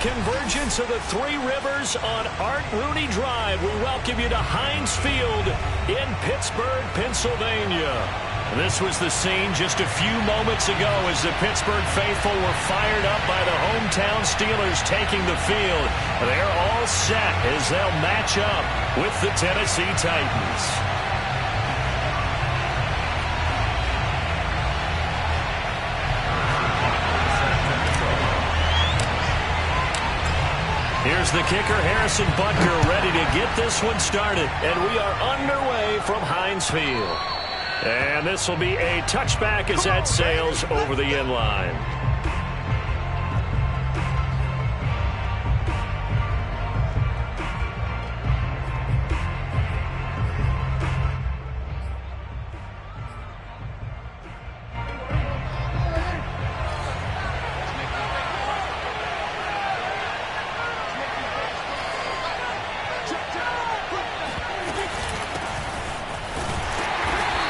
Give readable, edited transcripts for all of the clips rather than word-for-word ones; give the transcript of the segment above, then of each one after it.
convergence of the Three Rivers on Art Rooney Drive. We welcome you to Heinz Field in Pittsburgh, Pennsylvania. This was the scene just a few moments ago as the Pittsburgh faithful were fired up by the hometown Steelers taking the field. They're all set as they'll match up with the Tennessee Titans. Here's the kicker, Harrison Butker, ready to get this one started. And we are underway from Heinz Field. And this will be a touchback as that sails over the end line.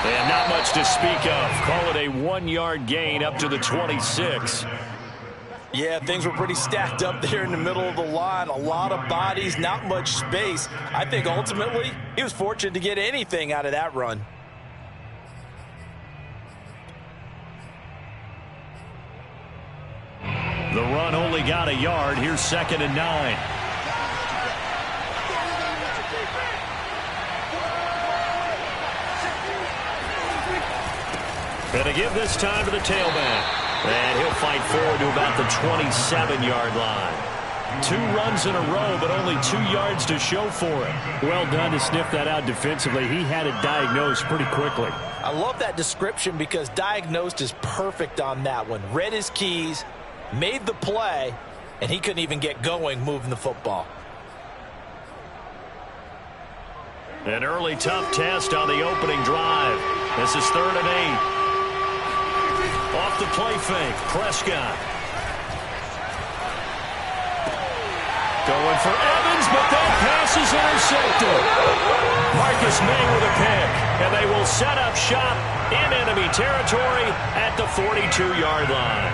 And not much to speak of. Call it a 1-yard gain up to the 26. Yeah, things were pretty stacked up there in the middle of the line. A lot of bodies, not much space. I think ultimately he was fortunate to get anything out of that run. The run only got a yard. Here's 2nd and 9. And to give this time to the tailback. And he'll fight forward to about the 27-yard line. 2 runs in a row, but only 2 yards to show for it. Well done to sniff that out defensively. He had it diagnosed pretty quickly. I love that description because diagnosed is perfect on that one. Read his keys, made the play, and he couldn't even get going moving the football. An early tough test on the opening drive. This is 3rd and 8. Off the play fake, Prescott. Going for Evans, but that pass is intercepted. Marcus May with a pick, and they will set up shop in enemy territory at the 42-yard line.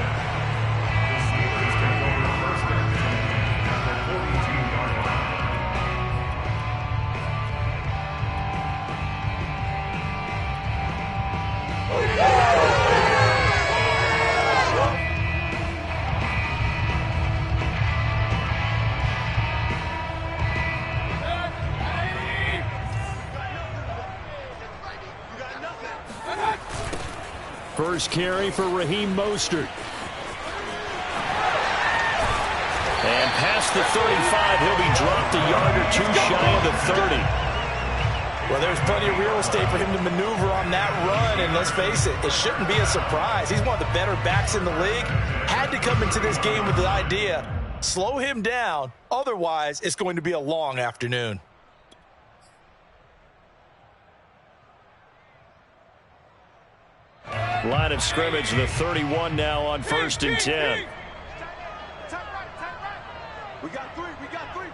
First carry for Raheem Mostert. And past the 35, he'll be dropped a yard or 2 shy of the 30. Well, there's plenty of real estate for him to maneuver on that run, and let's face it, it shouldn't be a surprise. He's one of the better backs in the league. Had to come into this game with the idea, slow him down, otherwise it's going to be a long afternoon. Line of scrimmage, the 31 now on 1st and 10. We got 3, we got 3.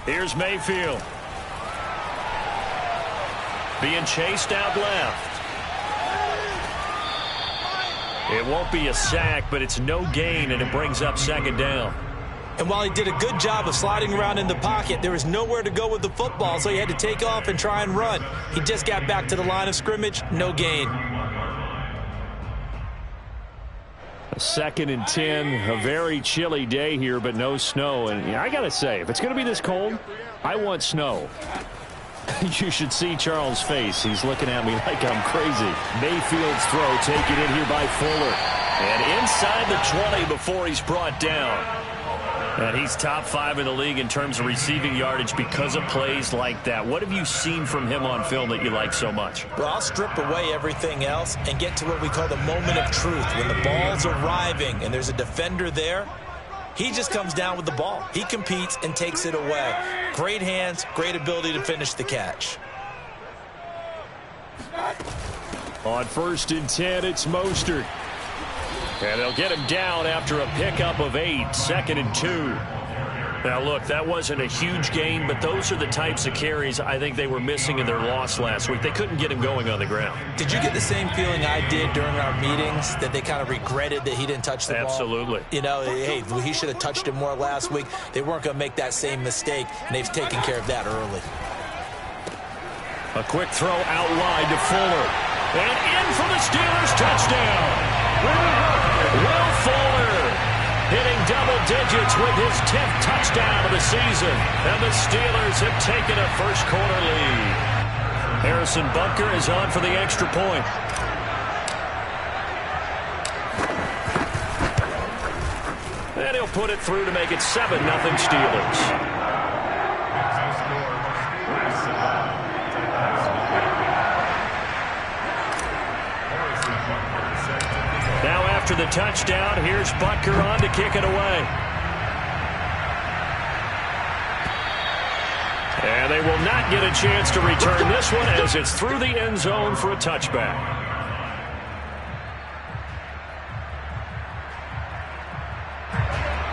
Here's Mayfield. Being chased out left. It won't be a sack, but it's no gain, and it brings up 2nd down. And while he did a good job of sliding around in the pocket, there was nowhere to go with the football, so he had to take off and try and run. He just got back to the line of scrimmage, no gain. 2nd and 10, a very chilly day here, but no snow. And yeah, I got to say, if it's going to be this cold, I want snow. You should see Charles' face. He's looking at me like I'm crazy. Mayfield's throw taken in here by Fuller. And inside the 20 before he's brought down. And he's top 5 in the league in terms of receiving yardage because of plays like that. What have you seen from him on film that you like so much? Well, I'll strip away everything else and get to what we call the moment of truth. When the ball's arriving and there's a defender there, he just comes down with the ball. He competes and takes it away. Great hands, great ability to finish the catch. On 1st and 10, it's Mostert. And they'll get him down after a pickup of 8, 2nd and 2. Now, look, that wasn't a huge gain, but those are the types of carries I think they were missing in their loss last week. They couldn't get him going on the ground. Did you get the same feeling I did during our meetings, that they kind of regretted that he didn't touch the ball? Absolutely. You know, hey, he should have touched it more last week. They weren't going to make that same mistake, and they've taken care of that early. A quick throw out wide to Fuller. And in for the Steelers touchdown. Will Fuller hitting double digits with his 10th touchdown of the season. And the Steelers have taken a first-quarter lead. Harrison Butker is on for the extra point. And he'll put it through to make it 7-0 Steelers. Now after the touchdown, here's Butker on to kick it away. And they will not get a chance to return this one as it's through the end zone for a touchback.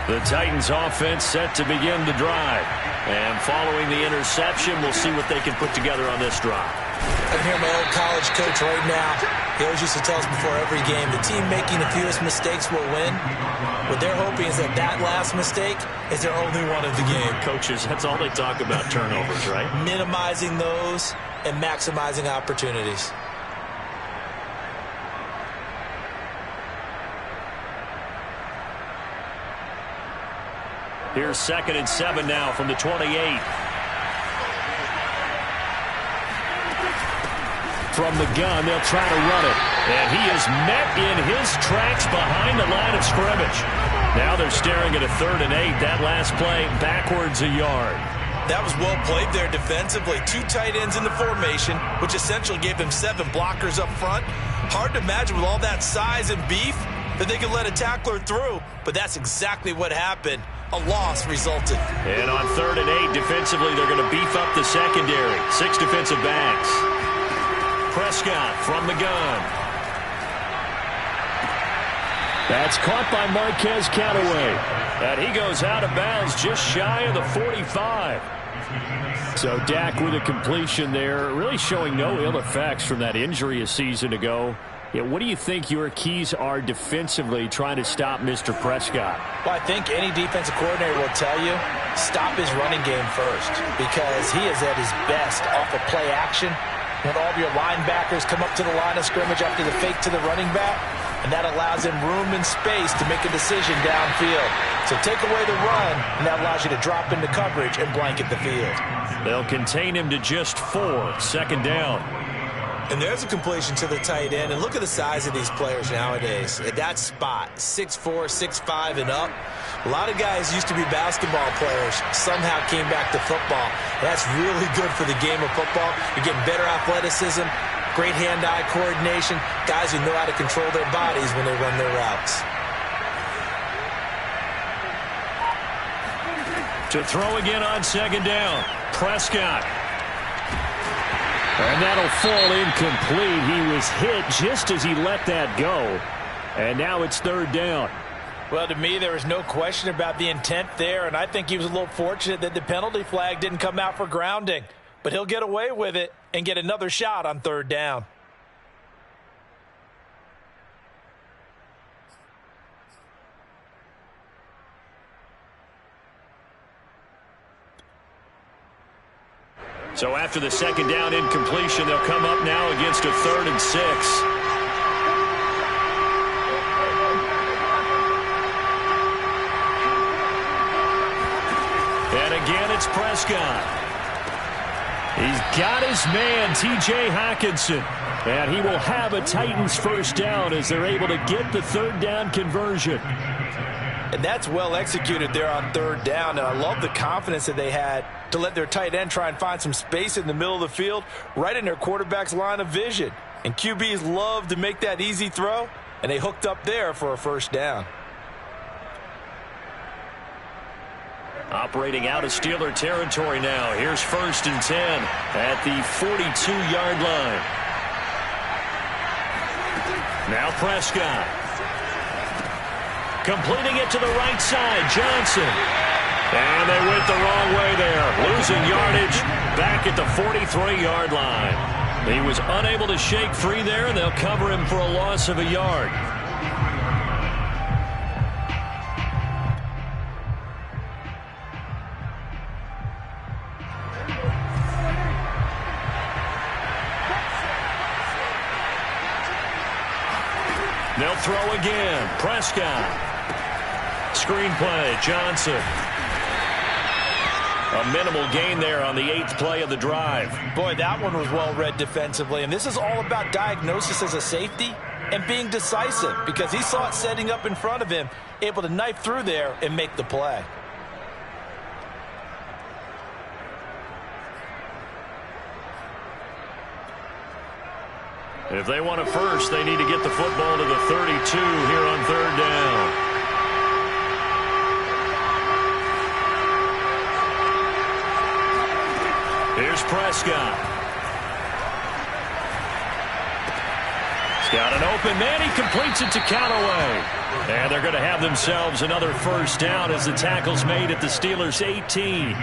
The Titans offense set to begin the drive. And following the interception, we'll see what they can put together on this drive. I can hear my old college coach right now. He always used to tell us before every game, the team making the fewest mistakes will win. What they're hoping is that last mistake is their only one of the game. Coaches, that's all they talk about, turnovers, right? Minimizing those and maximizing opportunities. Here's 2nd and 7 now from the 28. From the gun, they'll try to run it. And he is met in his tracks behind the line of scrimmage. Now they're staring at a 3rd and 8. That last play backwards a yard. That was well played there defensively. 2 tight ends in the formation, which essentially gave them 7 blockers up front. Hard to imagine with all that size and beef that they could let a tackler through. But that's exactly what happened. A loss resulted. And on 3rd and 8, defensively, they're going to beef up the secondary. 6 defensive backs. Prescott from the gun. That's caught by Marquez Callaway. And he goes out of bounds just shy of the 45. So Dak with a completion there, really showing no ill effects from that injury a season ago. Yeah, what do you think your keys are defensively trying to stop Mr. Prescott? Well, I think any defensive coordinator will tell you, stop his running game first, because he is at his best off of play action when all of your linebackers come up to the line of scrimmage after the fake to the running back, and that allows him room and space to make a decision downfield. So take away the run, and that allows you to drop into coverage and blanket the field. They'll contain him to just 4, 2nd down. And there's a completion to the tight end. And look at the size of these players nowadays. At that spot, 6'4", 6'5", and up. A lot of guys used to be basketball players, somehow came back to football. And that's really good for the game of football. You're getting better athleticism, great hand-eye coordination, guys who know how to control their bodies when they run their routes. To throw again on 2nd down, Prescott. And that'll fall incomplete. He was hit just as he let that go. And now it's 3rd down. Well, to me, there was no question about the intent there, and I think he was a little fortunate that the penalty flag didn't come out for grounding. But he'll get away with it and get another shot on 3rd down. So after the 2nd down incompletion, they'll come up now against a 3rd and 6. And again, it's Prescott. He's got his man, T.J. Hockenson. And he will have a Titans 1st down as they're able to get the 3rd down conversion. And that's well executed there on 3rd down. And I love the confidence that they had to let their tight end try and find some space in the middle of the field, right in their quarterback's line of vision. And QBs love to make that easy throw, and they hooked up there for a 1st down. Operating out of Steeler territory now. Here's 1st and 10 at the 42-yard line. Now Prescott. Completing it to the right side, Johnson. And they went the wrong way there, losing yardage back at the 43-yard line. He was unable to shake free there, and they'll cover him for a loss of a yard. They'll throw again. Prescott. Screenplay, Johnson. A minimal gain there on the 8th play of the drive. Boy, that one was well read defensively. And this is all about diagnosis as a safety and being decisive, because he saw it setting up in front of him, able to knife through there and make the play. If they want a first, they need to get the football to the 32 here on 3rd down. Here's Prescott. He's got an open man. He completes it to Callaway. And they're going to have themselves another first down as the tackle's made at the Steelers' 18.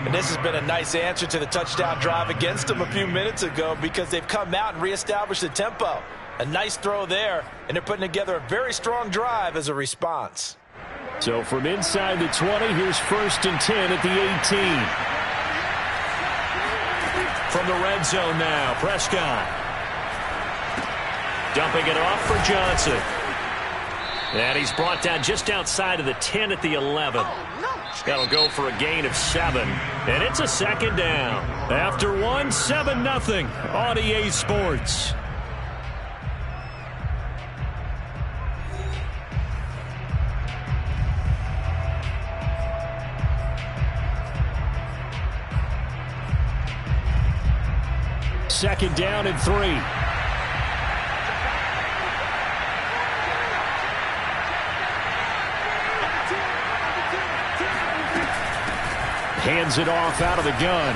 And this has been a nice answer to the touchdown drive against them a few minutes ago, because they've come out and reestablished the tempo. A nice throw there, and they're putting together a very strong drive as a response. So from inside the 20, here's 1st and 10 at the 18. From the red zone now, Prescott. Dumping it off for Johnson. And he's brought down just outside of the 10 at the 11. That'll go for a gain of 7. And it's a 2nd down. After 1, 7-0 on EA Sports. Second down and 3. Hands it off out of the gun.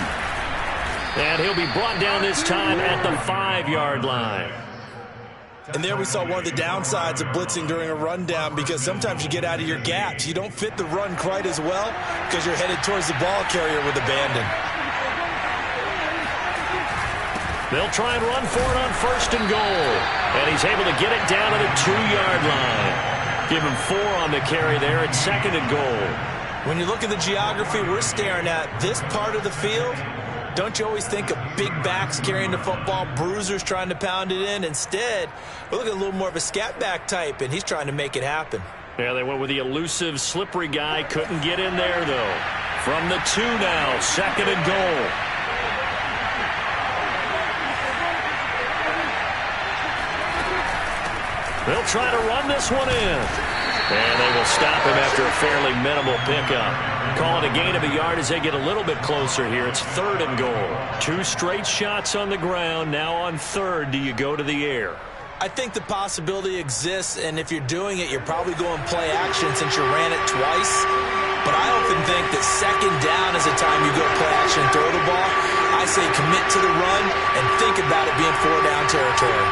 And he'll be brought down this time at the 5-yard line. And there we saw one of the downsides of blitzing during a rundown, because sometimes you get out of your gaps. You don't fit the run quite as well because you're headed towards the ball carrier with abandon. They'll try and run for it on 1st and goal. And he's able to get it down to the 2-yard line. Give him 4 on the carry there at 2nd and goal. When you look at the geography we're staring at, this part of the field, don't you always think of big backs carrying the football, bruisers trying to pound it in? Instead, we're looking at a little more of a scat back type, and he's trying to make it happen. Yeah, they went with the elusive, slippery guy. Couldn't get in there, though. From the 2 now, 2nd and goal. They'll try to run this one in. And they will stop him after a fairly minimal pickup. Call it a gain of a yard as they get a little bit closer here. It's 3rd and goal. 2 straight shots on the ground. Now on 3rd, do you go to the air? I think the possibility exists, and if you're doing it, you're probably going play action since you ran it twice. But I often think that 2nd down is the time you go play action and throw the ball. I say commit to the run and think about it being 4-down territory.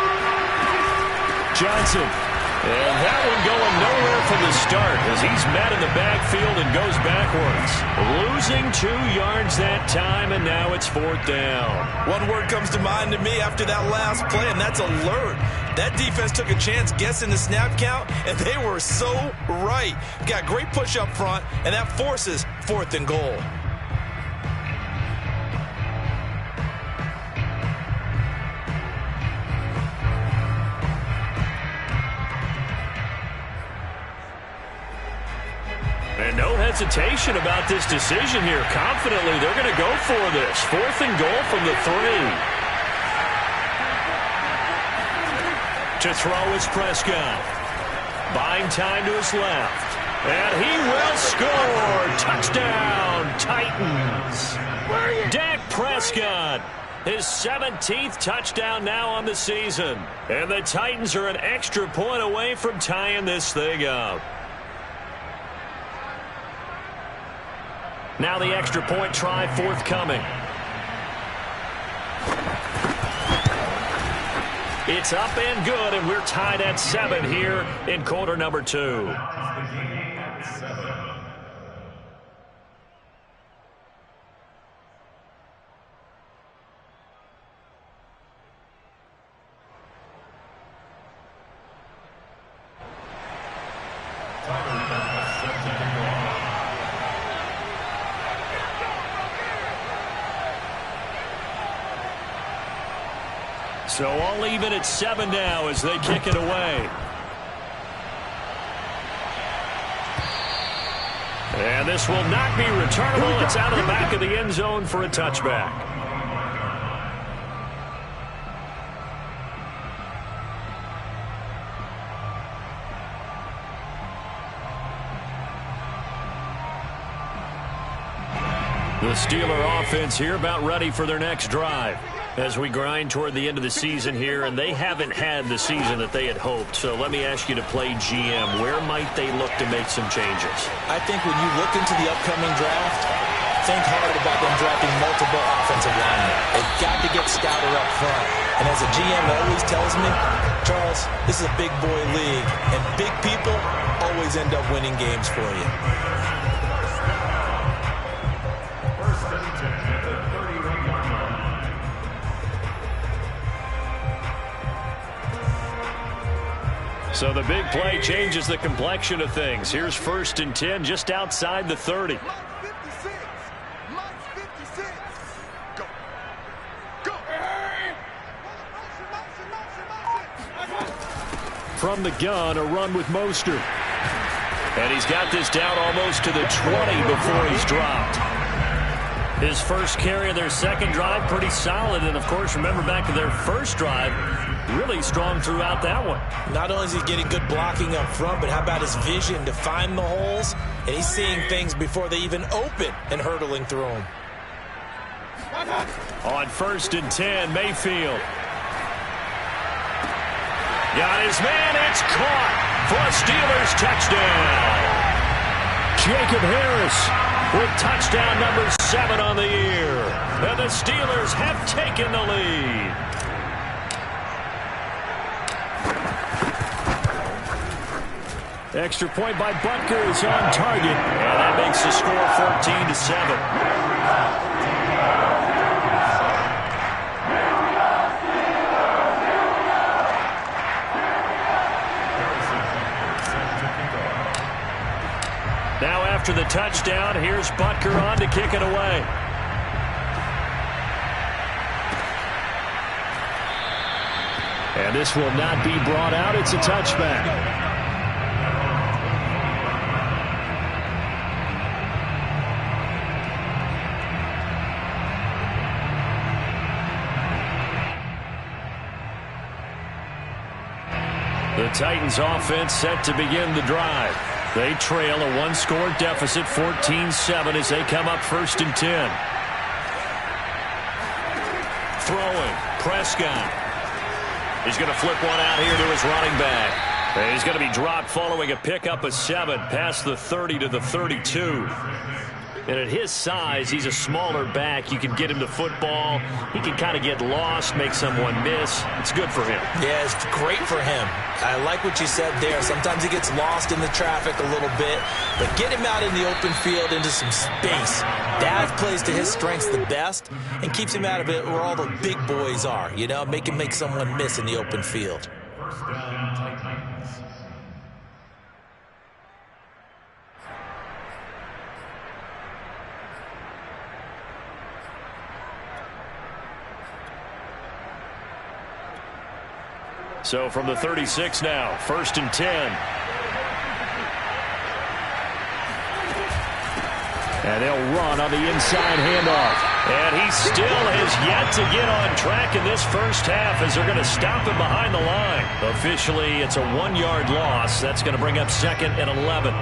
Johnson. And that one going nowhere from the start as he's met in the backfield and goes backwards. Losing 2 yards that time, and now it's 4th down. One word comes to mind to me after that last play, and that's alert. That defense took a chance guessing the snap count, and they were so right. Got great push up front, and that forces 4th and goal. And no hesitation about this decision here. Confidently, they're going to go for this. 4th and goal from the 3. To throw is Prescott. Buying time to his left. And he will score. Touchdown, Titans. Dak Prescott. His 17th touchdown now on the season. And the Titans are an extra point away from tying this thing up. Now the extra point try forthcoming. It's up and good, and we're tied at 7 here in quarter number 2. So all even at 7 now as they kick it away. And this will not be returnable. It's out of the back of the end zone for a touchback. The Steeler offense here about ready for their next drive as we grind toward the end of the season here, and they haven't had the season that they had hoped. So let me ask you to play GM. Where might they look to make some changes? I think when you look into the upcoming draft, think hard about them drafting multiple offensive linemen. They've got to get scouted up front. And as a GM always tells me, Charles, this is a big boy league, and big people always end up winning games for you. So the big play changes the complexion of things. Here's 1st and 10 just outside the 30. From the gun, a run with Mostert. And he's got this down almost to the 20 before he's dropped. His first carry of their second drive, pretty solid. And, of course, remember back to their first drive, really strong throughout that one. Not only is he getting good blocking up front, but how about his vision to find the holes? And he's seeing things before they even open and hurdling through them. On 1st and 10, Mayfield. Got his man. It's caught for a Steelers touchdown. Jacob Harris with touchdown number 7 on the year. And the Steelers have taken the lead. Extra point by Butker is on target. And that makes the score 14-7. Now after the touchdown, here's Butker on to kick it away. And this will not be brought out. It's a touchback. The Titans offense set to begin the drive. They trail a one-score deficit, 14-7, as they come up 1st and 10. Throwing, Prescott. He's going to flip one out here to his running back. And he's going to be dropped following a pickup of 7 past the 30 to the 32. And at his size, he's a smaller back. You can get him to football. He can kind of get lost, make someone miss. It's good for him. Yeah, it's great for him. I like what you said there. Sometimes he gets lost in the traffic a little bit, but get him out in the open field into some space. That plays to his strengths the best and keeps him out of it where all the big boys are. You know, make him make someone miss in the open field. So from the 36 now, 1st and 10. And they'll run on the inside handoff. And he still has yet to get on track in this first half as they're going to stop him behind the line. Officially, it's a 1-yard loss. That's going to bring up 2nd and 11.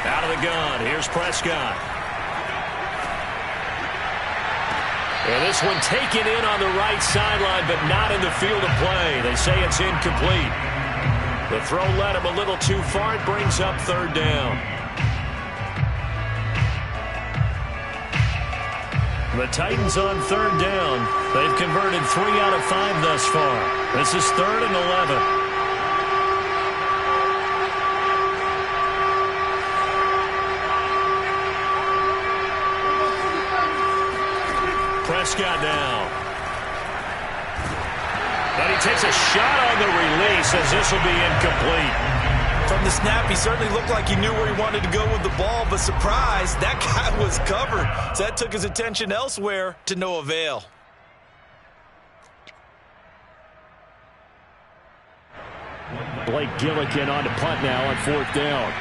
Out of the gun, here's Prescott. And this one taken in on the right sideline, but not in the field of play. They say it's incomplete. The throw led him a little too far. It brings up 3rd down. The Titans on 3rd down. They've converted 3 out of 5 thus far. This is 3rd and 11. Prescott now. And he takes a shot on the release as this will be incomplete. From the snap, he certainly looked like he knew where he wanted to go with the ball, but surprise, that guy was covered. So that took his attention elsewhere to no avail. Blake Gillikin on to punt now on 4th down.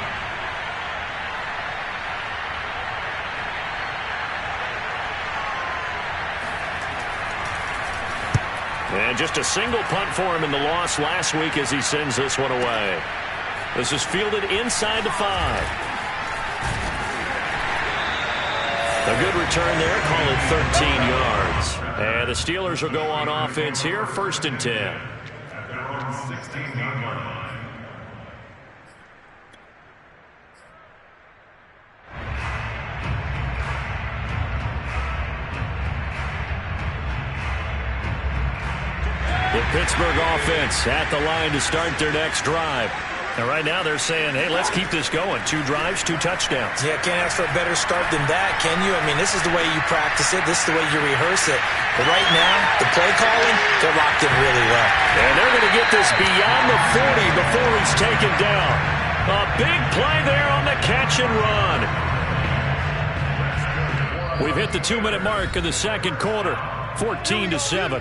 And just a single punt for him in the loss last week as he sends this one away. This is fielded inside the 5. A good return there. Call it 13 yards. And the Steelers will go on offense here. 1st and 10. The Pittsburgh offense at the line to start their next drive. And right now they're saying, hey, let's keep this going. 2 drives, 2 touchdowns. Yeah, can't ask for a better start than that, can you? I mean, this is the way you practice it. This is the way you rehearse it. But right now, the play calling, they're locked in really well. And they're going to get this beyond the 40 before he's taken down. A big play there on the catch and run. We've hit the 2-minute mark of the second quarter. 14-7.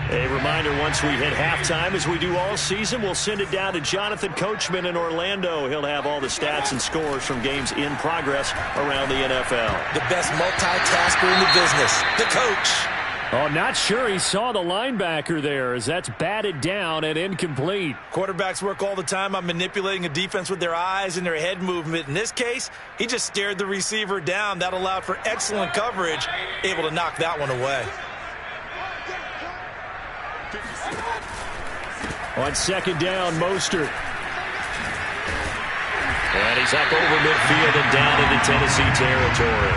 A reminder, once we hit halftime, as we do all season, we'll send it down to Jonathan Coachman in Orlando. He'll have all the stats and scores from games in progress around the NFL. The best multitasker in the business, the coach. Oh, not sure he saw the linebacker there as that's batted down and incomplete. Quarterbacks work all the time on manipulating a defense with their eyes and their head movement. In this case, he just stared the receiver down. That allowed for excellent coverage, able to knock that one away. On 2nd down, Mostert. And he's up over midfield and down into Tennessee territory.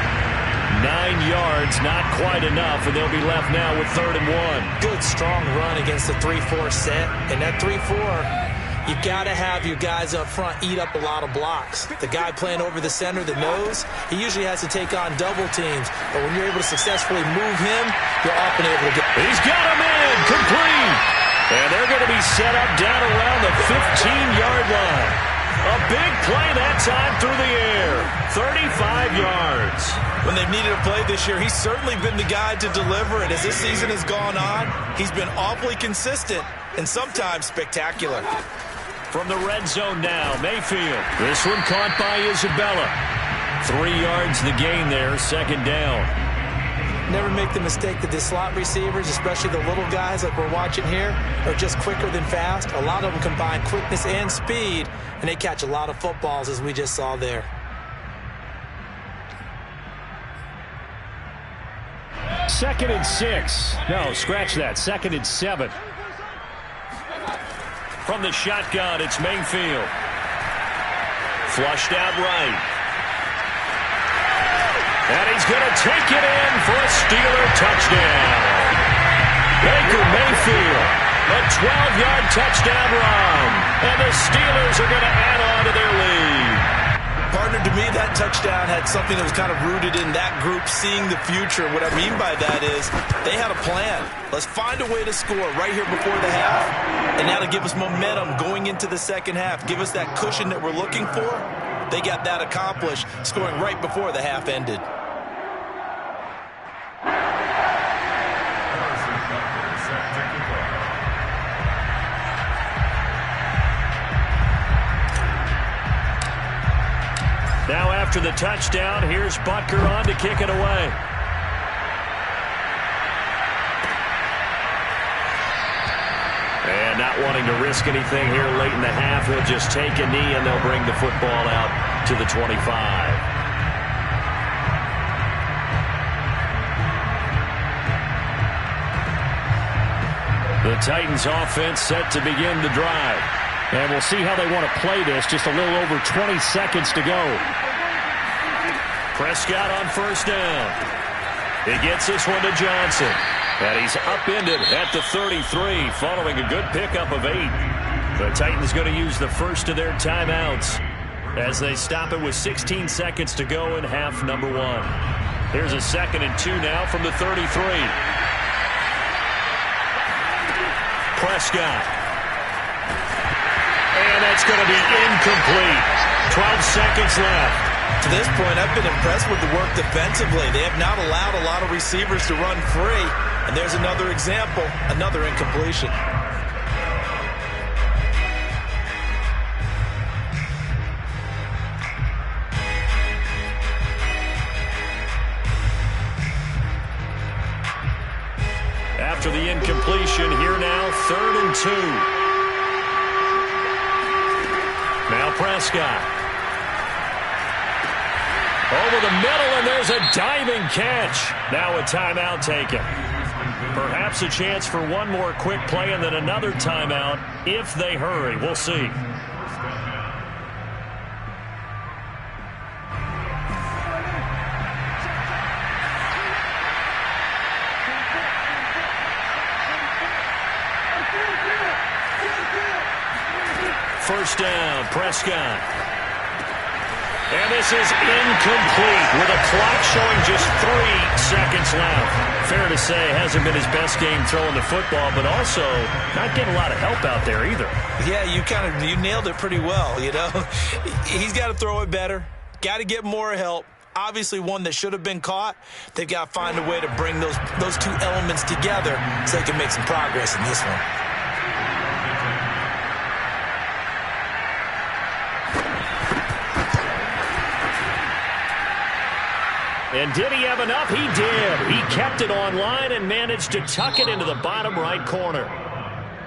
9 yards, not quite enough, and they'll be left now with 3rd and 1. Good, strong run against the 3-4 set. And that 3-4, you've got to have your guys up front eat up a lot of blocks. The guy playing over the center, the nose, he usually has to take on double teams. But when you're able to successfully move him, you're often able to get... He's got him in, complete. And they're going to be set up down around the 15-yard line. A big play that time through the air. 35 yards. When they've needed a play this year, he's certainly been the guy to deliver it. As this season has gone on, he's been awfully consistent and sometimes spectacular. From the red zone now, Mayfield. This one caught by Isabella. 3 yards the gain there, 2nd down. Never make the mistake that the slot receivers, especially the little guys like we're watching here, are just quicker than fast. A lot of them combine quickness and speed, and they catch a lot of footballs, as we just saw there. Second and 6. No, scratch that. 2nd and 7. From the shotgun, it's Mayfield. Flushed out right. And he's going to take it in for a Steeler touchdown. Baker Mayfield, a 12-yard touchdown run. And the Steelers are going to add on to their lead. Partner, to me, that touchdown had something that was kind of rooted in that group seeing the future. What I mean by that is they had a plan. Let's find a way to score right here before the half. And that'll give us momentum going into the second half. Give us that cushion that we're looking for. They got that accomplished, scoring right before the half ended. Now after the touchdown, here's Butker on to kick it away. And not wanting to risk anything here late in the half, he'll just take a knee and they'll bring the football out to the 25. The Titans offense set to begin the drive. And we'll see how they want to play this. Just a little over 20 seconds to go. Prescott on 1st down. He gets this one to Johnson. And he's upended at the 33 following a good pickup of 8. The Titans going to use the first of their timeouts. as they stop it with 16 seconds to go in half number 1. Here's a 2nd and 2 now from the 33. Prescott. And that's going to be incomplete. 12 seconds left. To this point, I've been impressed with the work defensively. They have not allowed a lot of receivers to run free. And there's another example, another incompletion. After the incompletion, here now, 3rd and 2. Now Prescott. Over the middle, and there's a diving catch. Now a timeout taken. Perhaps a chance for one more quick play and then another timeout if they hurry. We'll see. First down, Prescott. And this is incomplete with a clock showing just 3 seconds left. Fair to say, hasn't been his best game throwing the football, but also not getting a lot of help out there either. Yeah, you nailed it pretty well, you know. He's got to throw it better, got to get more help. Obviously one that should have been caught. They've got to find a way to bring those two elements together so they can make some progress in this one. And did he have enough? He did. He kept it online and managed to tuck it into the bottom right corner.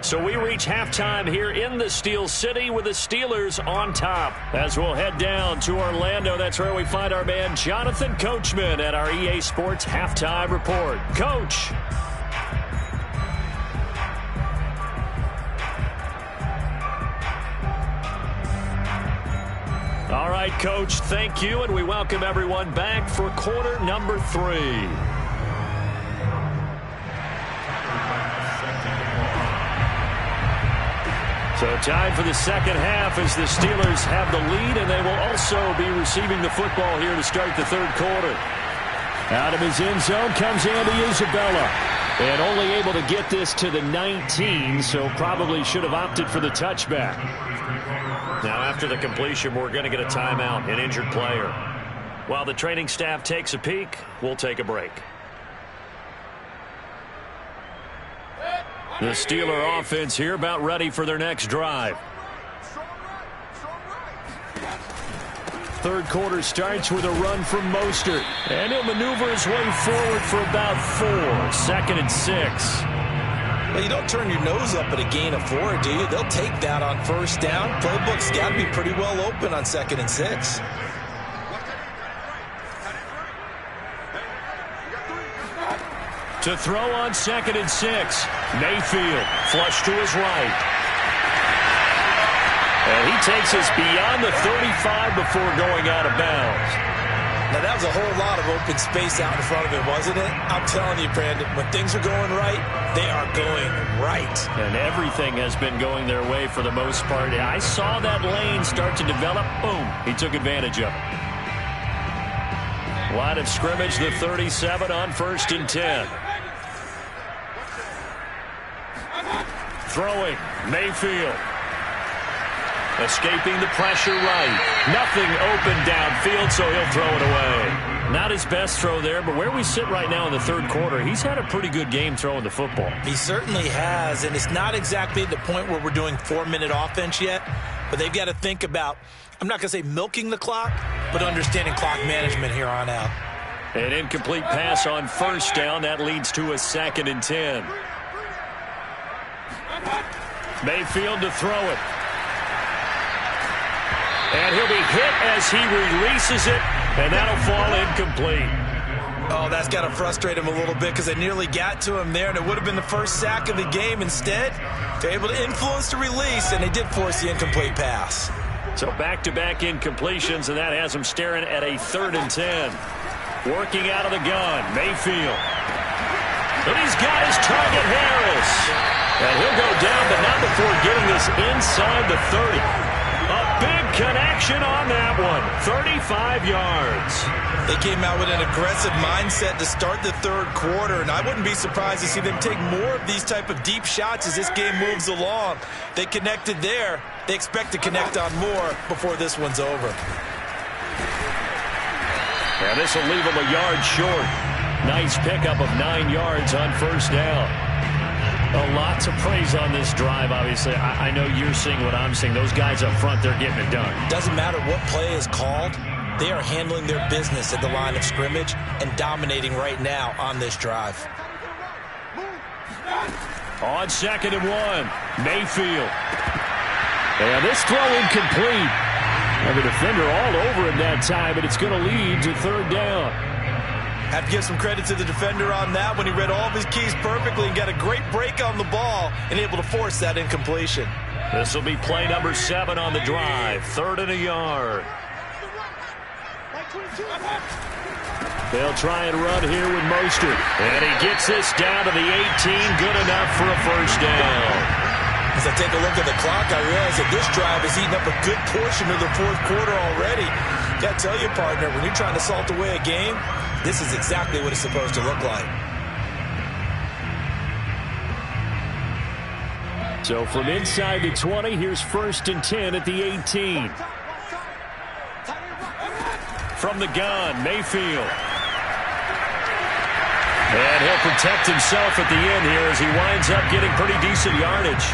So we reach halftime here in the Steel City with the Steelers on top. As we'll head down to Orlando, that's where we find our man Jonathan Coachman at our EA Sports Halftime Report. Coach. All right, Coach, thank you, and we welcome everyone back for quarter number 3. So time for the second half as the Steelers have the lead, and they will also be receiving the football here to start the third quarter. Out of his end zone comes Andy Isabella, and only able to get this to the 19, so probably should have opted for the touchback. Now, after the completion, we're going to get a timeout, an injured player. While the training staff takes a peek, we'll take a break. The Steeler offense here about ready for their next drive. Third quarter starts with a run from Mostert. And he'll maneuver his way forward for about 4. 2nd and 6. Well, you don't turn your nose up at a gain of 4, do you? They'll take that on first down. Playbook's got to be pretty well open on 2nd and 6. To throw on 2nd and 6. Mayfield, flush to his right. And he takes us beyond the 35 before going out of bounds. Now, that was a whole lot of open space out in front of him, wasn't it? I'm telling you, Brandon, when things are going right, they are going right. And everything has been going their way for the most part. I saw that lane start to develop. Boom. He took advantage of it. Line of scrimmage, the 37 on 1st and 10. Throwing, Mayfield. Escaping the pressure right. Nothing open downfield, so he'll throw it away. Not his best throw there, but where we sit right now in the third quarter, he's had a pretty good game throwing the football. He certainly has, and it's not exactly the point where we're doing 4-minute offense yet, but they've got to think about, I'm not going to say milking the clock, but understanding clock management here on out. An incomplete pass on first down. That leads to a 2nd and 10. Mayfield to throw it. And he'll be hit as he releases it, and that'll fall incomplete. Oh, that's got to frustrate him a little bit because they nearly got to him there, and it would have been the first sack of the game. Instead, they're able to influence the release, and they did force the incomplete pass. So back-to-back incompletions, and that has him staring at a 3rd and 10. Working out of the gun, Mayfield. And he's got his target, Harris. And he'll go down, but not before getting this inside the 30. A big connection on that one. 35 yards. They came out with an aggressive mindset to start the third quarter, and I wouldn't be surprised to see them take more of these type of deep shots as this game moves along. They connected there. They expect to connect on more before this one's over. And this will leave them a yard short. Nice pickup of 9 yards on first down. A lot to praise on this drive, obviously. I know you're seeing what I'm seeing. Those guys up front, they're getting it done. Doesn't matter what play is called. They are handling their business at the line of scrimmage and dominating right now on this drive. On 2nd and 1, Mayfield. And this throw incomplete. Have a defender all over him that time, but it's going to lead to 3rd down. Have to give some credit to the defender on that when he read all of his keys perfectly and got a great break on the ball and able to force that incompletion. This will be play number 7 on the drive. 3rd and a yard. They'll try and run here with Mostert. And he gets this down to the 18. Good enough for a first down. As I take a look at the clock, I realize that this drive has eaten up a good portion of the 4th quarter already. Got to tell you, partner, when you're trying to salt away a game, this is exactly what it's supposed to look like. So from inside the 20, here's 1st and 10 at the 18. From the gun, Mayfield. And he'll protect himself at the end here as he winds up getting pretty decent yardage.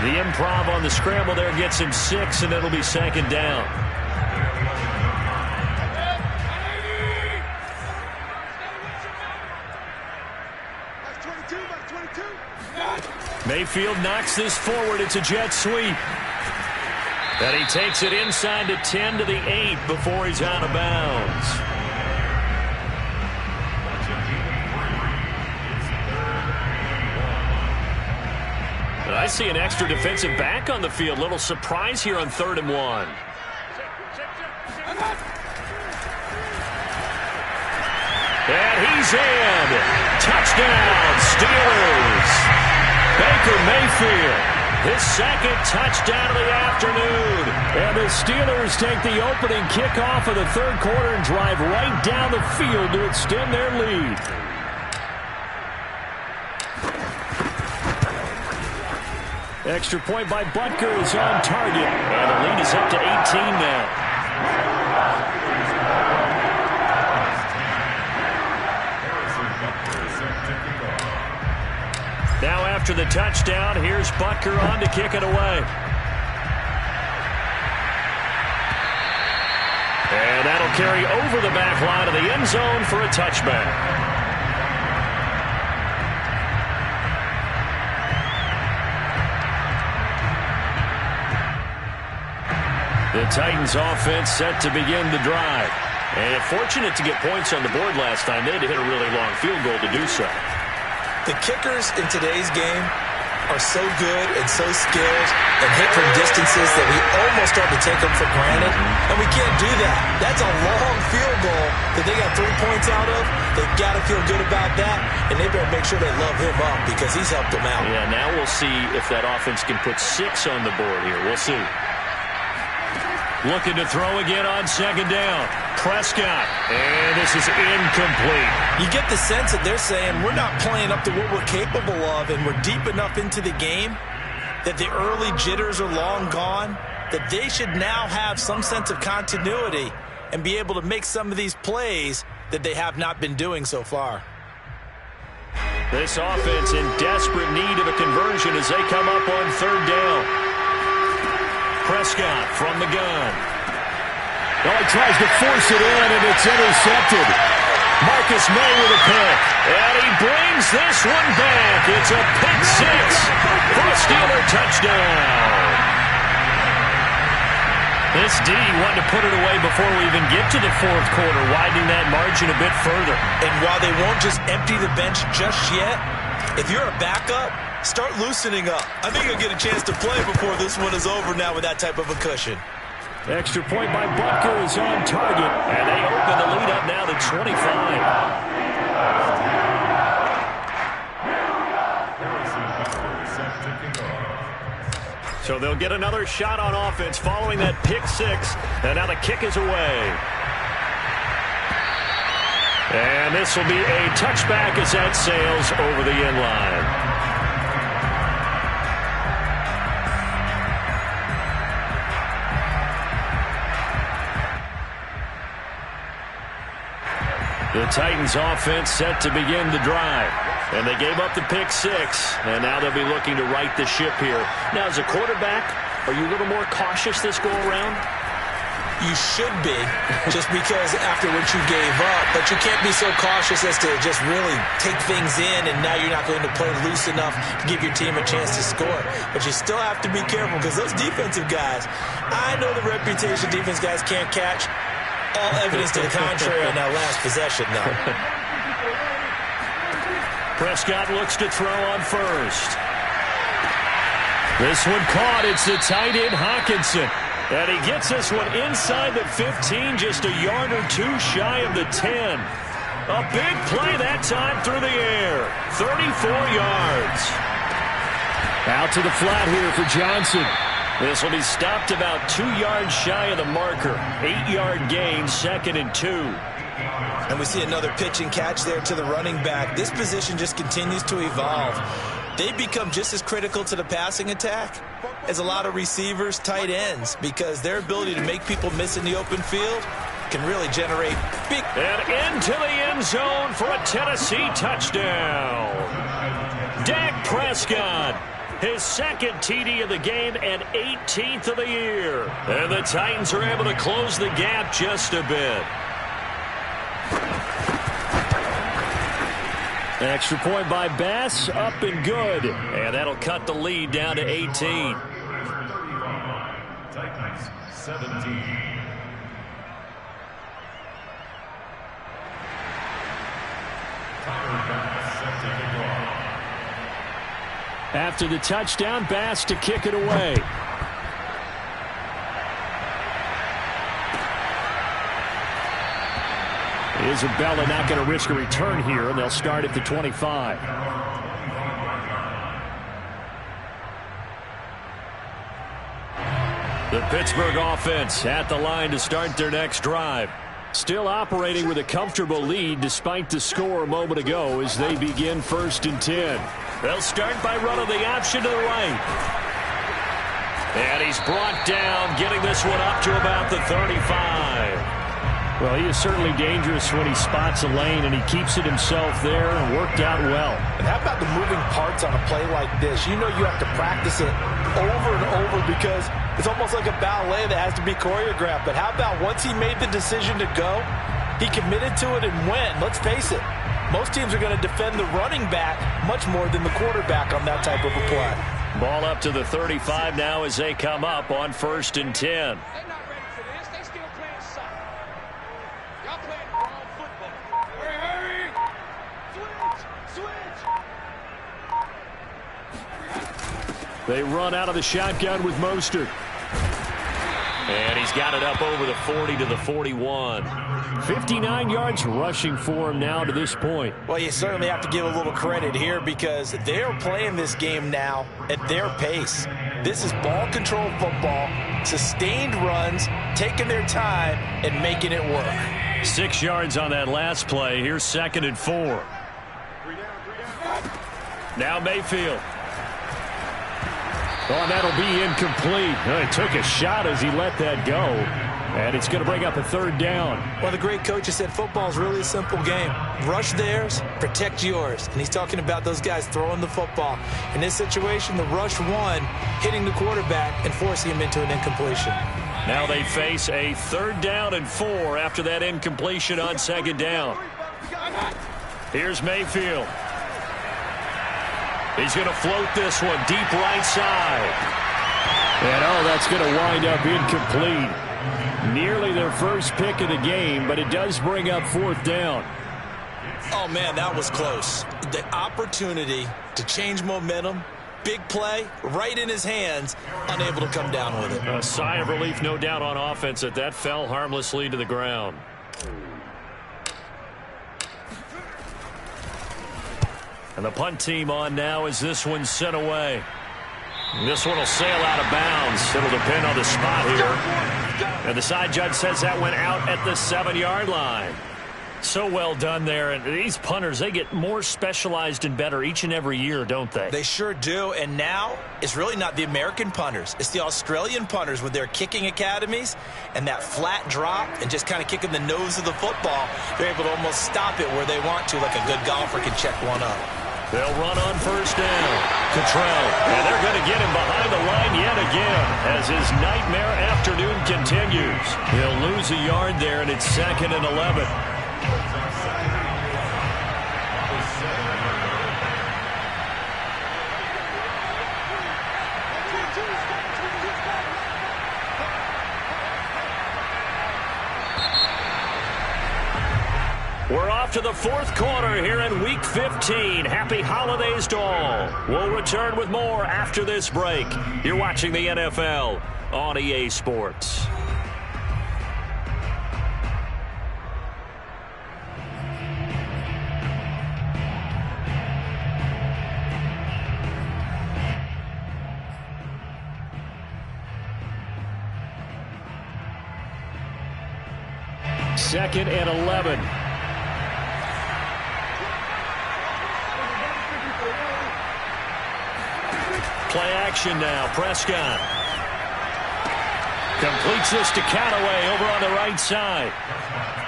The improv on the scramble there gets him 6, and it'll be 2nd down. Mayfield knocks this forward. It's a jet sweep. And he takes it inside the 10 to the 8 before he's out of bounds. And I see an extra defensive back on the field. Little surprise here on 3rd and 1. And he's in. Touchdown, Steelers. Baker Mayfield, his 2nd touchdown of the afternoon. And the Steelers take the opening kickoff of the 3rd quarter and drive right down the field to extend their lead. Extra point by Butker is on target. And the lead is up to 18 now. Now after the touchdown, here's Butker on to kick it away. And that'll carry over the back line of the end zone for a touchback. The Titans offense set to begin the drive. And fortunate to get points on the board last time. They had to hit a really long field goal to do so. The kickers in today's game are so good and so skilled and hit from distances that we almost start to take them for granted, and we can't do that. That's a long field goal that they got 3 points out of. They've got to feel good about that, and they better make sure they love him up because he's helped them out. Yeah, now we'll see if that offense can put 6 on the board here. We'll see. Looking to throw again on 2nd down. Prescott, and this is incomplete. You get the sense that they're saying we're not playing up to what we're capable of, and we're deep enough into the game that the early jitters are long gone, that they should now have some sense of continuity and be able to make some of these plays that they have not been doing so far. This offense in desperate need of a conversion as they come up on 3rd down. Prescott from the gun. Well, he tries to force it in, and it's intercepted. Marcus May with a pick. And he brings this one back. It's a pick 6 for a Steeler touchdown. This D wanted to put it away before we even get to the 4th quarter, widening that margin a bit further. And while they won't just empty the bench just yet, if you're a backup, start loosening up. I think you'll get a chance to play before this one is over now with that type of a cushion. Extra point by Butker is on target. And they open the lead up now to 25. So they'll get another shot on offense following that pick six. And now the kick is away. And this will be a touchback as that sails over the end line. The Titans offense set to begin the drive. And they gave up the pick six. And now they'll be looking to right the ship here. Now, as a quarterback, are you a little more cautious this go-around? You should be, just because after what you gave up. But you can't be so cautious as to just really take things in, and now you're not going to play loose enough to give your team a chance to score. But you still have to be careful, because those defensive guys, I know the reputation defense guys can't catch. All evidence to the contrary on that last possession, though. Prescott looks to throw on first. This one caught. It's the tight end, Hawkinson. And he gets this one inside the 15, just a yard or two shy of the 10. A big play that time through the air. 34 yards. Out to the flat here for Johnson. This will be stopped about 2 yards shy of the marker. 8-yard gain, 2nd and 2. And we see another pitch and catch there to the running back. This position just continues to evolve. They become just as critical to the passing attack as a lot of receivers, tight ends, because their ability to make people miss in the open field can really generate big... And into the end zone for a Tennessee touchdown. Dak Prescott, his second TD of the game and 18th of the year. And the Titans are able to close the gap just a bit. Extra point by Bass, up and good. And that'll cut the lead down to 18. Titans 17. After the touchdown, Bass to kick it away. Isabella not going to risk a return here, and they'll start at the 25. The Pittsburgh offense at the line to start their next drive. Still operating with a comfortable lead despite the score a moment ago as they begin 1st and 10. They'll start by running the option to the right. And he's brought down, getting this one up to about the 35. Well, he is certainly dangerous when he spots a lane, and he keeps it himself there and worked out well. And how about the moving parts on a play like this? You know you have to practice it over and over because it's almost like a ballet that has to be choreographed. But how about once he made the decision to go, he committed to it and went. Let's face it, most teams are going to defend the running back much more than the quarterback on that type of a play. Ball up to the 35 now as they come up on 1st and 10. They run out of the shotgun with Mostert. And he's got it up over the 40 to the 41. 59 yards rushing for him now to this point. Well, you certainly have to give a little credit here because they're playing this game now at their pace. This is ball control football, sustained runs, taking their time and making it work. 6 yards on that last play. Here's 2nd and 4. Now Mayfield. Oh, and that'll be incomplete. He took a shot as he let that go. And it's going to bring up a 3rd down. Well, the great coach has said football is really a simple game. Rush theirs, protect yours. And he's talking about those guys throwing the football. In this situation, the rush one, hitting the quarterback and forcing him into an incompletion. Now they face a 3rd down and 4 after that incompletion on 2nd down. Here's Mayfield. He's going to float this one deep right side. And, oh, that's going to wind up incomplete. Nearly their first pick of the game, but it does bring up 4th down. Oh, man, that was close. The opportunity to change momentum, big play, right in his hands, unable to come down with it. A sigh of relief, no doubt, on offense that fell harmlessly to the ground. And the punt team on now as this one's sent away. This one will sail out of bounds. It'll depend on the spot here. And the side judge says that went out at the 7-yard line. So well done there. And these punters, they get more specialized and better each and every year, don't they? They sure do. And now it's really not the American punters. It's the Australian punters with their kicking academies and that flat drop and just kind of kicking the nose of the football. They're able to almost stop it where they want to, like a good golfer can check one up. They'll run on first down. Cottrell. And they're going to get him behind the line yet again as his nightmare afternoon continues. He'll lose a yard there, and it's 2nd and 11. We're off to the 4th quarter here in Week 15. Happy holidays to all. We'll return with more after this break. You're watching the NFL on EA Sports. Second and 11. Play action now. Prescott completes this to Callaway over on the right side.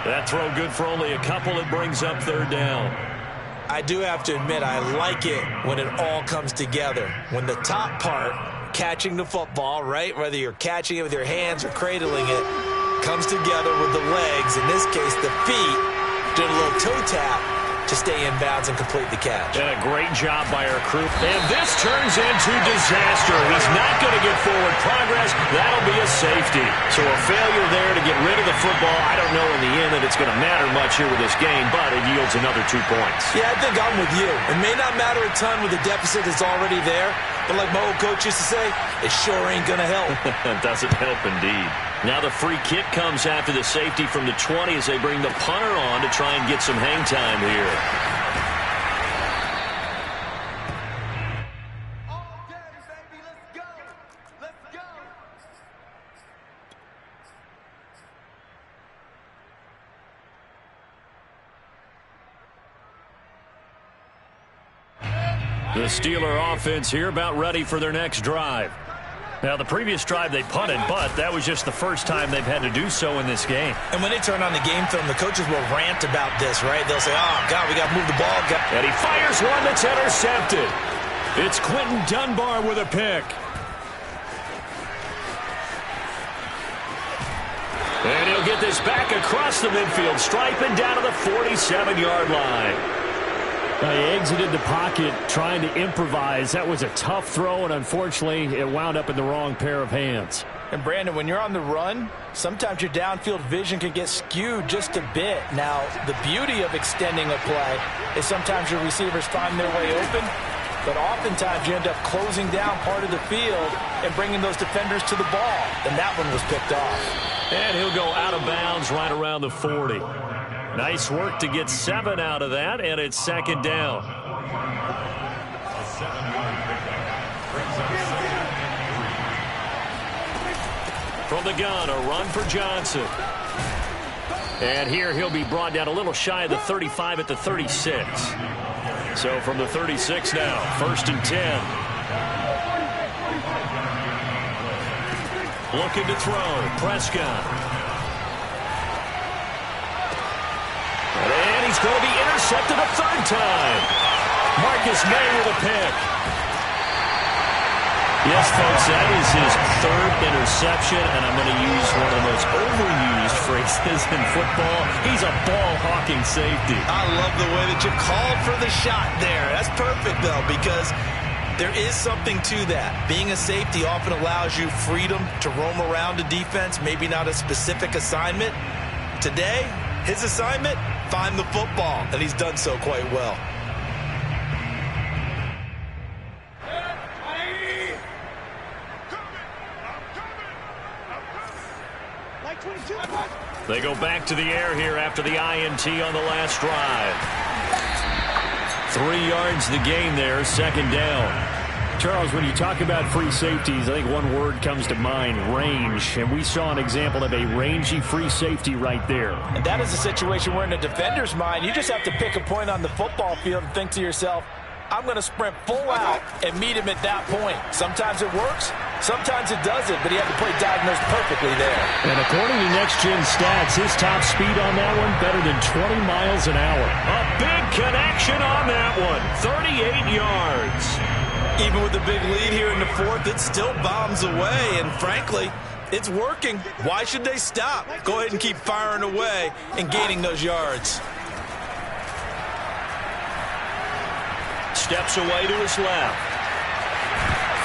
That throw good for only a couple. It brings up 3rd down. I do have to admit, I like it when it all comes together. When the top part, catching the football, right, whether you're catching it with your hands or cradling it, comes together with the legs, in this case the feet, doing a little toe tap to stay in bounds and complete the catch. And a great job by our crew. And this turns into disaster. He's not going to get forward progress. That'll be a safety. So a failure there to get rid of the football. I don't know in the end that it's going to matter much here with this game, but it yields another 2 points. Yeah, I think I'm with you. It may not matter a ton with the deficit that's already there, but like my old coach used to say, it sure ain't going to help. It doesn't help indeed. Now the free kick comes after the safety from the 20 as they bring the punter on to try and get some hang time here. The Steeler offense here about ready for their next drive. Now, the previous drive they punted, but that was just the first time they've had to do so in this game. And when they turn on the game film, the coaches will rant about this, right? They'll say, oh, God, we got to move the ball. And he fires one that's intercepted. It's Quentin Dunbar with a pick. And he'll get this back across the midfield stripe and down to the 47-yard line. He exited the pocket trying to improvise. That was a tough throw, and unfortunately, it wound up in the wrong pair of hands. And, Brandon, when you're on the run, sometimes your downfield vision can get skewed just a bit. Now, the beauty of extending a play is sometimes your receivers find their way open, but oftentimes you end up closing down part of the field and bringing those defenders to the ball. And that one was picked off. And he'll go out of bounds right around the 40. Nice work to get 7 out of that, and it's 2nd down. From the gun, a run for Johnson. And here he'll be brought down a little shy of the 35 at the 36. So from the 36 now, 1st and 10. Looking to throw, Prescott. And he's going to be intercepted a 3rd time. Marcus May with a pick. Yes, folks, that is his 3rd interception, and I'm going to use one of the most overused phrases in football. He's a ball-hawking safety. I love the way that you called for the shot there. That's perfect, though, because there is something to that. Being a safety often allows you freedom to roam around a defense, maybe not a specific assignment. Today, his assignment, find the football, and he's done so quite well. They go back to the air here after the INT on the last drive. 3 yards the gain there, 2nd down. Charles, when you talk about free safeties, I think one word comes to mind, range. And we saw an example of a rangy free safety right there. And that is a situation where in the defender's mind, you just have to pick a point on the football field and think to yourself, I'm going to sprint full out and meet him at that point. Sometimes it works, sometimes it doesn't, but he had the play diagnosed perfectly there. And according to next-gen stats, his top speed on that one, better than 20 miles an hour. A big connection on that one, 38 yards. Even with the big lead here in the fourth, it still bombs away, and frankly, it's working. Why should they stop? Go ahead and keep firing away and gaining those yards. Steps away to his left.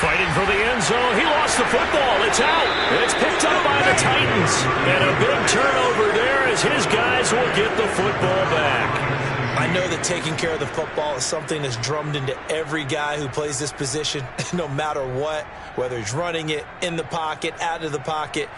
Fighting for the end zone. He lost the football. It's out. It's picked up by the Titans. And a big turnover there as his guys will get the football back. I know that taking care of the football is something that's drummed into every guy who plays this position, no matter what, whether he's running it, in the pocket, out of the pocket.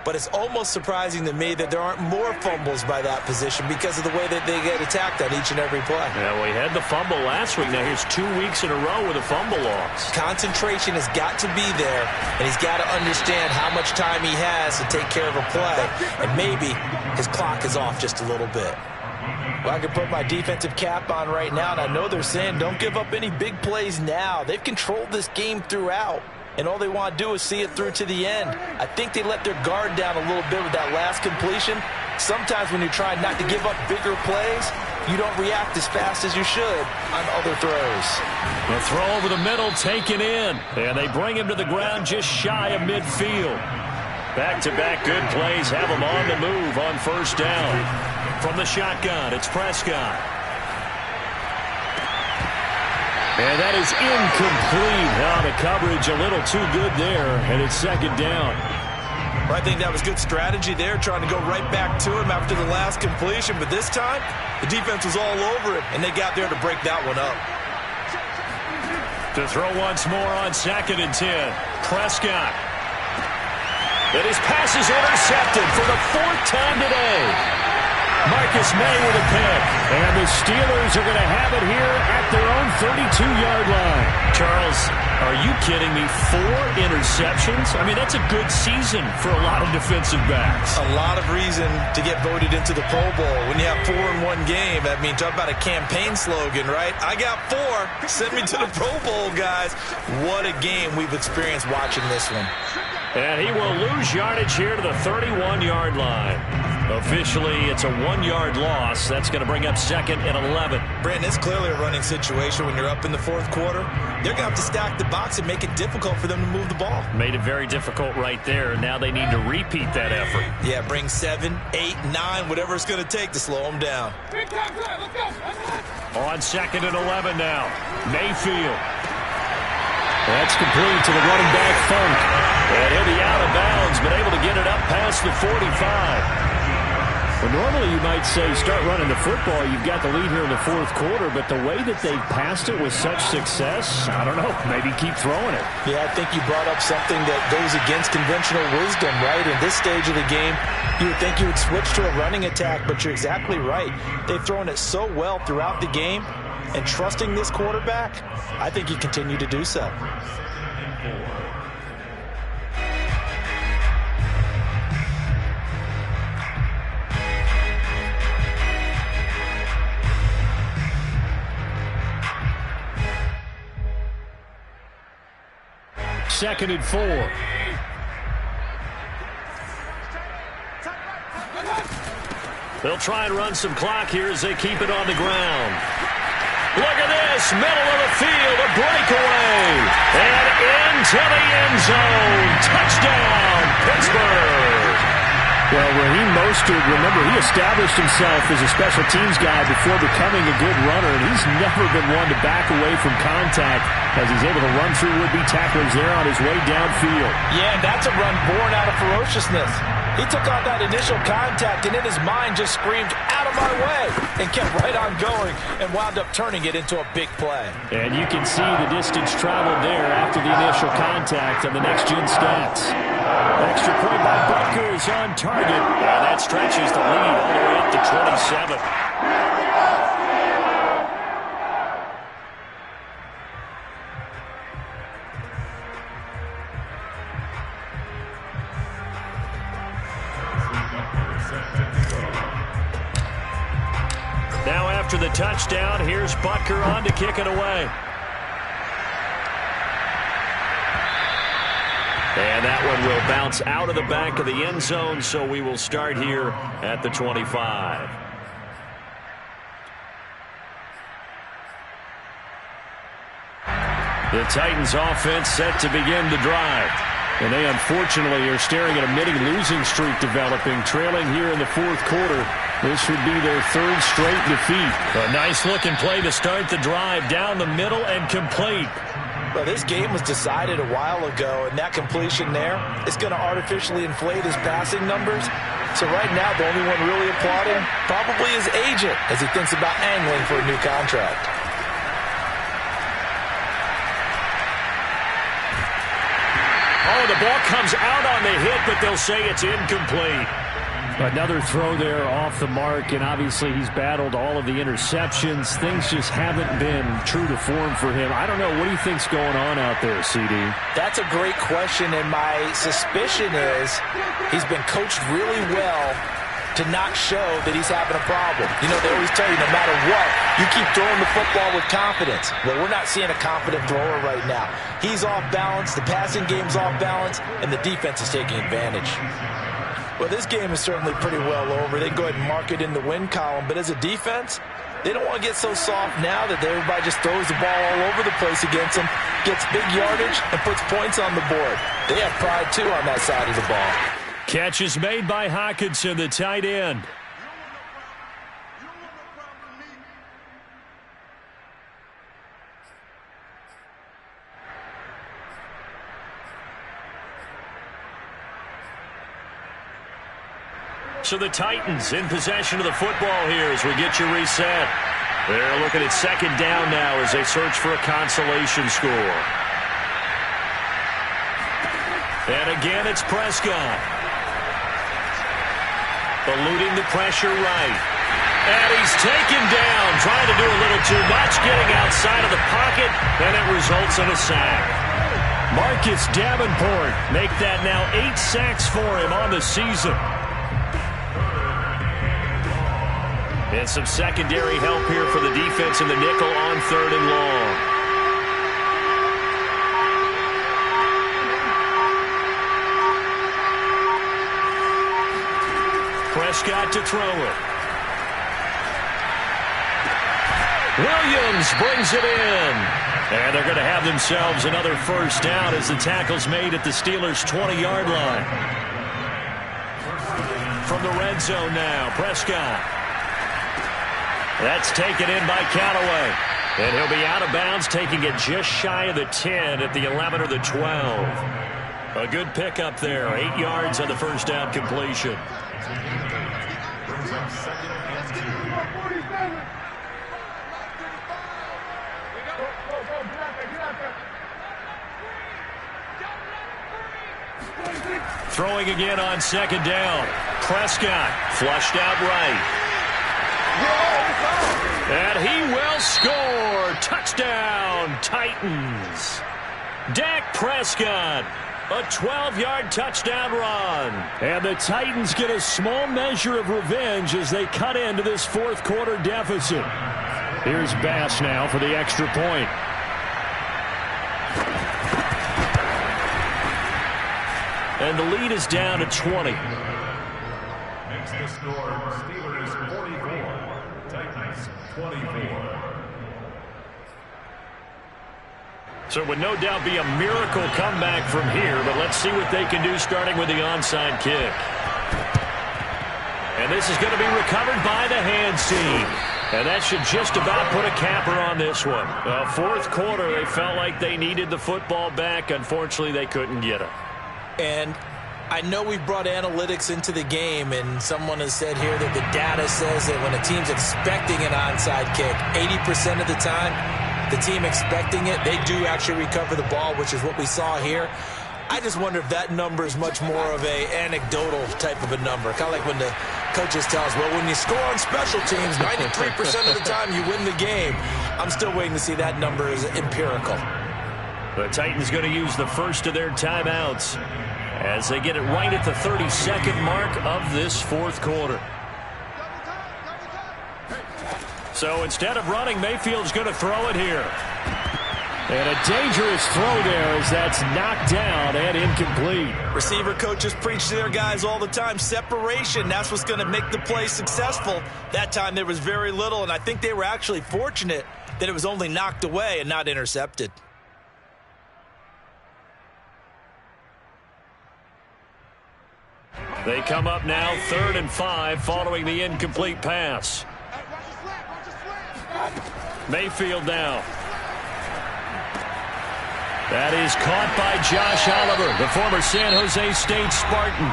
But it's almost surprising to me that there aren't more fumbles by that position because of the way that they get attacked on each and every play. Yeah, we had the fumble last week. Now here's 2 weeks in a row with a fumble loss. Concentration has got to be there, and he's got to understand how much time he has to take care of a play. And maybe his clock is off just a little bit. Well, I can put my defensive cap on right now, and I know they're saying don't give up any big plays now. They've controlled this game throughout, and all they want to do is see it through to the end. I think they let their guard down a little bit with that last completion. Sometimes when you're trying not to give up bigger plays, you don't react as fast as you should on other throws. The throw over the middle taken in, and they bring him to the ground just shy of midfield. Back-to-back good plays have him on the move on first down. From the shotgun, it's Prescott. And that is incomplete. Now the coverage a little too good there, and it's second down. I think that was good strategy there, trying to go right back to him after the last completion. But this time, the defense was all over it, and they got there to break that one up. To throw once more on 2nd and 10. Prescott. And his pass is intercepted for the 4th time today. Marcus May with a pick. And the Steelers are going to have it here at their own 32-yard line. Charles, are you kidding me? 4 interceptions? I mean, that's a good season for a lot of defensive backs. A lot of reason to get voted into the Pro Bowl. When you have 4 in one game, I mean, talk about a campaign slogan, right? I got 4. Send me to the Pro Bowl, guys. What a game we've experienced watching this one. And he will lose yardage here to the 31-yard line. Officially, it's a 1-yard loss. That's going to bring up 2nd and 11. Brandon, it's clearly a running situation when you're up in the 4th quarter. They're going to have to stack the box and make it difficult for them to move the ball. Made it very difficult right there, and now they need to repeat that effort. Yeah, bring 7, 8, 9, whatever it's going to take to slow them down. On 2nd and 11 now. Mayfield. That's complete to the running back, Funk. And he'll be out of bounds, but able to get it up past the 45. Well, normally you might say start running the football. You've got the lead here in the 4th quarter, but the way that they've passed it with such success, I don't know, maybe keep throwing it. Yeah, I think you brought up something that goes against conventional wisdom, right? In this stage of the game, you would think you would switch to a running attack, but you're exactly right. They've thrown it so well throughout the game, and trusting this quarterback, I think you continue to do so. Second and 4. They'll try and run some clock here as they keep it on the ground. Look at this, middle of the field, a breakaway. And into the end zone. Touchdown, Pittsburgh. Well, Raheem Mostert, remember, he established himself as a special teams guy before becoming a good runner, and he's never been one to back away from contact as he's able to run through would-be tacklers there on his way downfield. Yeah, and that's a run born out of ferociousness. He took on that initial contact and in his mind just screamed, out of my way, and kept right on going and wound up turning it into a big play. And you can see the distance traveled there after the initial contact on the next-gen stats. Extra point by Butker is on target. And that stretches the lead all the way up to 27. Now after the touchdown, here's Butker on to kick it away. And that one will bounce out of the back of the end zone, so we will start here at the 25. The Titans offense set to begin the drive. And they unfortunately are staring at a mini losing streak developing, trailing here in the fourth quarter. This would be their third straight defeat. A nice looking play to start the drive down the middle and complete. Well, this game was decided a while ago, and that completion there is going to artificially inflate his passing numbers. So right now, the only one really applauding probably his agent as he thinks about angling for a new contract. Oh, the ball comes out on the hit, but they'll say it's incomplete. Another throw there off the mark, and obviously he's battled all of the interceptions. Things just haven't been true to form for him. I don't know. What do you think's going on out there, CD? That's a great question, and my suspicion is he's been coached really well to not show that he's having a problem. You know, they always tell you no matter what, you keep throwing the football with confidence. Well, we're not seeing a confident thrower right now. He's off balance, the passing game's off balance, and the defense is taking advantage. Well, this game is certainly pretty well over. They can go ahead and mark it in the win column, but as a defense, they don't want to get so soft now that everybody just throws the ball all over the place against them, gets big yardage, and puts points on the board. They have pride, too, on that side of the ball. Catch is made by Hockenson, the tight end. So the Titans in possession of the football here as we get you reset. They're looking at second down now as they search for a consolation score. And again, it's Prescott. Eluding the pressure right. And he's taken down, trying to do a little too much, getting outside of the pocket, and it results in a sack. Marcus Davenport make that now 8 sacks for him on the season. And some secondary help here for the defense in the nickel on 3rd and long. Prescott to throw it. Williams brings it in. And they're going to have themselves another first down as the tackle's made at the Steelers' 20-yard line. From the red zone now, Prescott. That's taken in by Callaway. And he'll be out of bounds, taking it just shy of the 10 at the 11 or the 12. A good pickup there. 8 yards on the first down completion. Throwing again on second down. Prescott flushed out right. And he will score. Touchdown, Titans. Dak Prescott, a 12-yard touchdown run. And the Titans get a small measure of revenge as they cut into this fourth quarter deficit. Here's Bass now for the extra point. And the lead is down to 20. Makes the score Steelers 44, Titans 24. So it would no doubt be a miracle comeback from here, but let's see what they can do starting with the onside kick. And this is going to be recovered by the hands team. And that should just about put a capper on this one. Fourth quarter, they felt like they needed the football back. Unfortunately, they couldn't get it. And I know we brought analytics into the game, and someone has said here that the data says that when a team's expecting an onside kick, 80% of the time, the team expecting it, they do actually recover the ball, which is what we saw here. I just wonder if that number is much more of a anecdotal type of a number. Kind of like when the coaches tell us, well, when you score on special teams, 93% of the time you win the game. I'm still waiting to see that number is empirical. The Titans going to use the first of their timeouts as they get it right at the 32nd mark of this fourth quarter. So instead of running, Mayfield's going to throw it here. And a dangerous throw there as that's knocked down and incomplete. Receiver coaches preach to their guys all the time. Separation, that's what's going to make the play successful. That time there was very little, and I think they were actually fortunate that it was only knocked away and not intercepted. They come up now 3rd and 5 following the incomplete pass. Mayfield now. That is caught by Josh Oliver, the former San Jose State Spartan.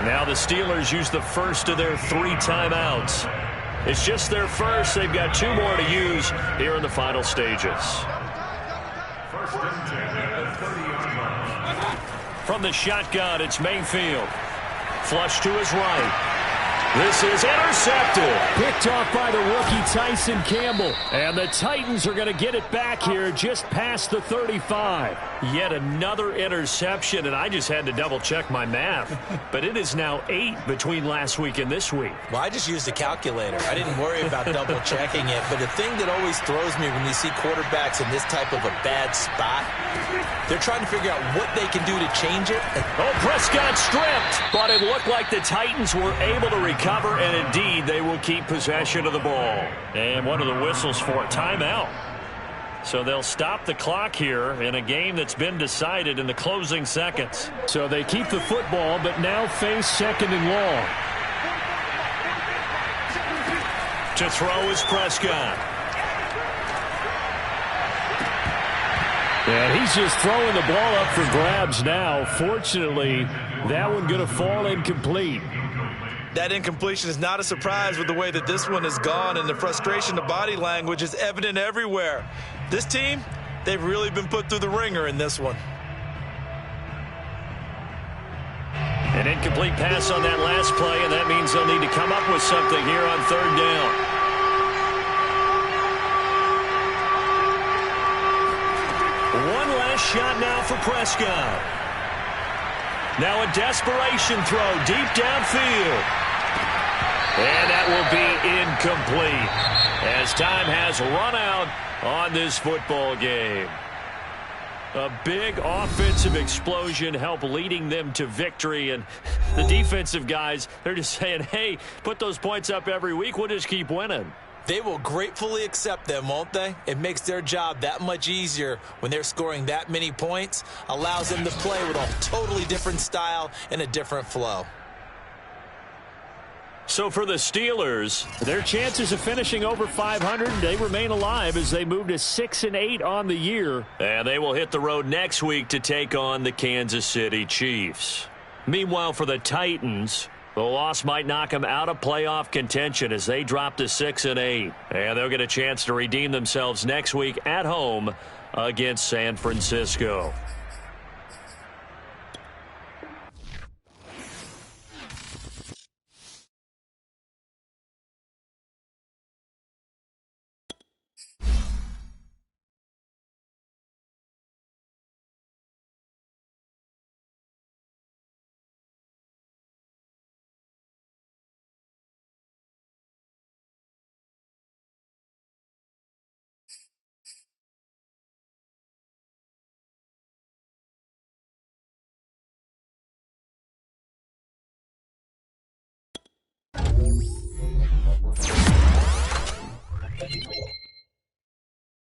Now the Steelers use the first of their 3 timeouts. It's just their first. They've got 2 more to use here in the final stages. First and 10 at the 30-yard line. From the shotgun, it's Mayfield. Flush to his right. This is intercepted. Picked off by the rookie Tyson Campbell. And the Titans are going to get it back here just past the 35. Yet another interception, and I just had to double-check my math. But it is now 8 between last week and this week. Well, I just used a calculator. I didn't worry about double-checking it. But the thing that always throws me when you see quarterbacks in this type of a bad spot, they're trying to figure out what they can do to change it. Oh, Prescott stripped. But it looked like the Titans were able to recover, and indeed they will keep possession of the ball. And one of the whistles for a timeout. So they'll stop the clock here in a game that's been decided in the closing seconds. So they keep the football, but now face 2nd and long. To throw is Prescott. And he's just throwing the ball up for grabs now. Fortunately, that one going to fall incomplete. That incompletion is not a surprise with the way that this one has gone, and the frustration, the body language is evident everywhere. This team, they've really been put through the ringer in this one. An incomplete pass on that last play, and that means they'll need to come up with something here on 3rd down. One last shot now for Prescott. Now a desperation throw deep downfield. And that will be incomplete as time has run out on this football game. A big offensive explosion helped leading them to victory. And the defensive guys, they're just saying, hey, put those points up every week. We'll just keep winning. They will gratefully accept them, won't they? It makes their job that much easier when they're scoring that many points. Allows them to play with a totally different style and a different flow. So for the Steelers, their chances of finishing over 500, they remain alive as they move to 6-8 on the year. And they will hit the road next week to take on the Kansas City Chiefs. Meanwhile, for the Titans, the loss might knock them out of playoff contention as they drop to 6-8. And they'll get a chance to redeem themselves next week at home against San Francisco.